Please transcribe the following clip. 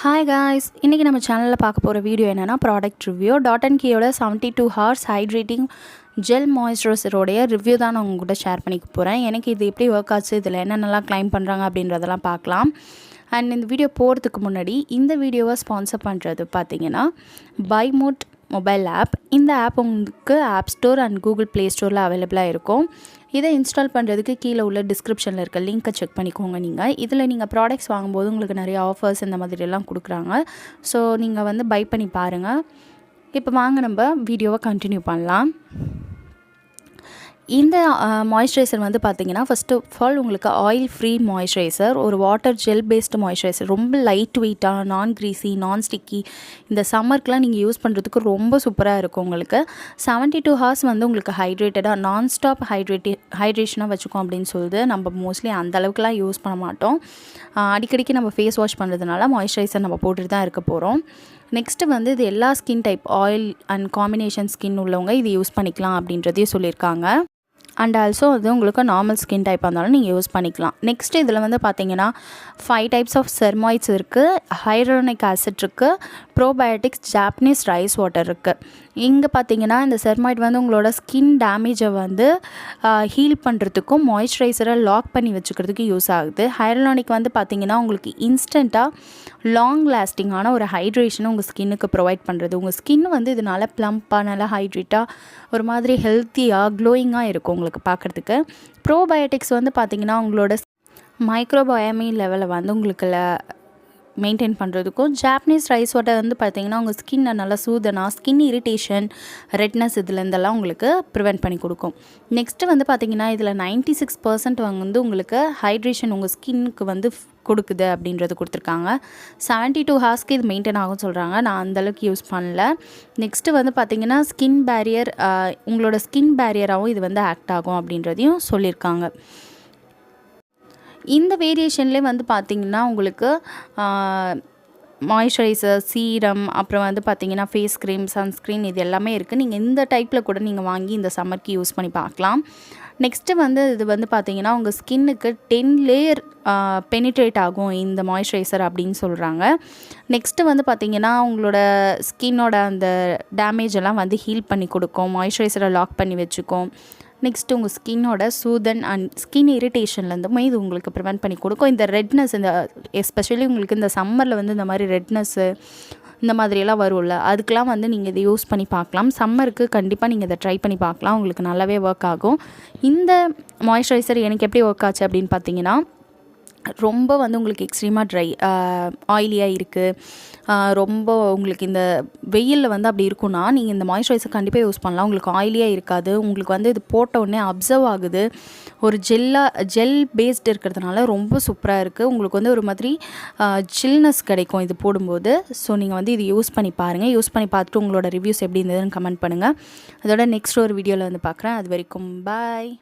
Hi guys, இன்றைக்கி நம்ம சேனலில் பார்க்க போகிற வீடியோ என்னென்னா ப்ராடக்ட் ரிவ்யூ. டாட் அண்ட் கீயோட 72 ஹார்ஸ் ஹைட்ரேட்டிங் ஜெல் மாய்ஸ்சரைசரோடைய ரிவ்யூ தான் நான் உங்கள்கிட்ட ஷேர் பண்ணிக்க போகிறேன். எனக்கு இது எப்படி ஒர்க் ஆச்சு, இதில் என்னென்னலாம் கிளைம் பண்ணுறாங்க அப்படின்றதெல்லாம் பார்க்கலாம். அண்ட் இந்த வீடியோ போகிறதுக்கு முன்னாடி இந்த வீடியோவை ஸ்பான்சர் பண்ணுறது பார்த்தீங்கன்னா BuyMote மொபைல் ஆப். இந்த ஆப் உங்களுக்கு app store and Google play ஸ்டோரில் அவைலபிளாக இருக்கும். இதை இன்ஸ்டால் பண்ணுறதுக்கு கீழே உள்ள டிஸ்கிரிப்ஷனில் இருக்க லிங்க்கை செக் பண்ணிக்கோங்க. இதில் நீங்கள் ப்ராடக்ட்ஸ் வாங்கும்போது உங்களுக்கு நிறைய ஆஃபர்ஸ் இந்த மாதிரியெல்லாம் கொடுக்குறாங்க. ஸோ நீங்கள் பை பண்ணி பாருங்கள். இப்போ வாங்க நம்ம வீடியோவை கண்டினியூ பண்ணலாம். இந்த மாய்ஸ்சரைசர் பார்த்திங்கன்னா ஃபஸ்ட் ஆஃப் ஆல் உங்களுக்கு ஆயில் ஃப்ரீ மாய்ஸ்சரைசர், ஒரு வாட்டர் ஜெல் பேஸ்டு மாய்ஸ்சரைசர், ரொம்ப லைட் வெயிட்டாக, நான் க்ரீஸி, நான் ஸ்டிக்கி. இந்த சம்மருக்குலாம் நீங்கள் யூஸ் பண்ணுறதுக்கு ரொம்ப சூப்பராக இருக்கும். உங்களுக்கு 72 ஹார்ஸ் உங்களுக்கு ஹைட்ரேட்டடாக நான் ஸ்டாப் ஹைட்ரேஷனாக வச்சுக்கோம் அப்படின்னு சொல்லுது. நம்ம மோஸ்ட்லி அந்தளவுக்குலாம் யூஸ் பண்ண மாட்டோம். அடிக்கடிக்கு நம்ம ஃபேஸ் வாஷ் பண்ணுறதுனால மாய்ஸ்சரைசர் நம்ம போட்டுட்டு தான் இருக்க போகிறோம். நெக்ஸ்ட்டு இது எல்லா skin type, oil and combination skin உள்ளவங்க இது யூஸ் பண்ணிக்கலாம் அப்படின்றதையும் சொல்லியிருக்காங்க. அண்ட் ஆல்சோ உங்களுக்கு நார்மல் ஸ்கின் டைப்பாக இருந்தாலும் நீங்கள் யூஸ் பண்ணிக்கலாம். நெக்ஸ்ட்டு இதில் பார்த்தீங்கன்னா 5 டைப்ஸ் ஆஃப் செர்மாய்ட்ஸ் இருக்குது, ஹைட்ரோனிக் ஆசிட் இருக்குது, ப்ரோபயோட்டிக்ஸ், ஜாப்பனீஸ் ரைஸ் வாட்டர் இருக்குது. இங்கே பார்த்தீங்கன்னா இந்த செர்மாய்ட் உங்களோட ஸ்கின் டேமேஜை ஹீல் பண்ணுறதுக்கும் மாய்ஸ்சரைசரை லாக் பண்ணி வச்சுக்கிறதுக்கு யூஸ் ஆகுது. ஹைட்ரோனிக் பார்த்தீங்கன்னா உங்களுக்கு இன்ஸ்டண்ட்டாக லாங் லாஸ்டிங்கான ஒரு ஹைட்ரேஷனை உங்கள் ஸ்கின்னுக்கு ப்ரொவைட் பண்ணுறது. உங்கள் ஸ்கின் இதனால் ப்ளம்ப்பாக, நல்லா ஹைட்ரேட்டாக, ஒரு மாதிரி ஹெல்த்தியாக, க்ளோயிங்காக இருக்கும் உங்களுக்கு பார்க்குறதுக்கு. ப்ரோபயோட்டிக்ஸ் பார்த்தீங்கன்னா உங்களோட மைக்ரோபயோமி லெவலை உங்களுக்கு மெயின்டைன் பண்ணுறதுக்கும். ஜாப்பனீஸ் ரைஸ் வாட்டர் பார்த்திங்கன்னா உங்கள் ஸ்கின்னை நல்லா சூதனாக, ஸ்கின் இரிட்டேஷன், ரெட்னஸ் இதுலேருந்தெல்லாம் உங்களுக்கு ப்ரிவெண்ட் பண்ணி கொடுக்கும். நெக்ஸ்ட்டு பார்த்திங்கன்னா இதில் 96% உங்களுக்கு ஹைட்ரேஷன் உங்கள் ஸ்கின்னுக்கு கொடுக்குது அப்படின்றது கொடுத்துருக்காங்க. 72 ஹார்ஸ்க்கு இது மெயின்டைன் ஆகும் சொல்கிறாங்க. நான் அந்தளவுக்கு யூஸ் பண்ணல. நெக்ஸ்ட்டு பார்த்திங்கன்னா ஸ்கின் பேரியர், உங்களோட ஸ்கின் பேரியராகவும் இது ஆக்ட் ஆகும் அப்படின்றதையும் சொல்லியிருக்காங்க. இந்த வேரியேஷன்லேயே பார்த்திங்கன்னா உங்களுக்கு மாய்ஸ்சரைசர், சீரம், அப்புறம் பார்த்திங்கன்னா ஃபேஸ் க்ரீம், சன்ஸ்க்ரீன், இது எல்லாமே இருக்குது. நீங்கள் இந்த டைப்பில் கூட நீங்கள் வாங்கி இந்த சம்மருக்கு யூஸ் பண்ணி பார்க்கலாம். நெக்ஸ்ட்டு இது பார்த்திங்கன்னா உங்கள் ஸ்கின்னுக்கு 10 லேயர் பெனிட்ரேட் ஆகும் இந்த மாய்ஸ்சரைசர் அப்படின்னு சொல்கிறாங்க. நெக்ஸ்ட்டு பார்த்திங்கன்னா உங்களோட ஸ்கின்னோட அந்த டேமேஜ் எல்லாம் ஹீல் பண்ணி கொடுக்கும், மாய்ஸ்சரைசரை லாக் பண்ணி வச்சுக்கும். நெக்ஸ்ட்டு உங்கள் ஸ்கின்னோட சூதன் அண்ட் ஸ்கின் இரிட்டேஷன்லேருந்துமே இது உங்களுக்கு ப்ரிவெண்ட் பண்ணி கொடுக்கும். இந்த ரெட்னஸ், இந்த எஸ்பெஷலி உங்களுக்கு இந்த சம்மரில் இந்த மாதிரி ரெட்னஸ்ஸு இந்த மாதிரியெல்லாம் வரும்ல, அதுக்கெலாம் நீங்கள் இதை யூஸ் பண்ணி பார்க்கலாம். சம்மருக்கு கண்டிப்பாக நீங்கள் இதை ட்ரை பண்ணி பார்க்கலாம், உங்களுக்கு நல்லாவே ஒர்க் ஆகும். இந்த மாய்ஸ்சரைசர் எனக்கு எப்படி ஒர்க் ஆச்சு அப்படின்னு பார்த்தீங்கன்னா, ரொம்ப உங்களுக்கு எக்ஸ்ட்ரீமாக ட்ரை ஆயிலியாக இருக்குது, ரொம்ப உங்களுக்கு இந்த வெயிலில் அப்படி இருக்குன்னா நீங்கள் இந்த மாய்ஸ்சரைசர் கண்டிப்பாக யூஸ் பண்ணலாம். உங்களுக்கு ஆயிலியாக இருக்காது. உங்களுக்கு இது போட்ட உடனே அப்சர்வ் ஆகுது. ஒரு ஜெல் பேஸ்டு இருக்கிறதுனால ரொம்ப சூப்பராக இருக்குது. உங்களுக்கு ஒரு மாதிரி சில்னஸ் கிடைக்கும் இது போடும்போது. ஸோ நீங்கள் இது யூஸ் பண்ணி பாருங்கள். யூஸ் பண்ணி பார்த்துட்டு உங்களோட ரிவ்யூஸ் எப்படி இருந்ததுன்னு கமெண்ட் பண்ணுங்கள். அதோட நெக்ஸ்ட் ஒரு வீடியோவில் பார்க்குறேன். அது வரைக்கும் பாய்.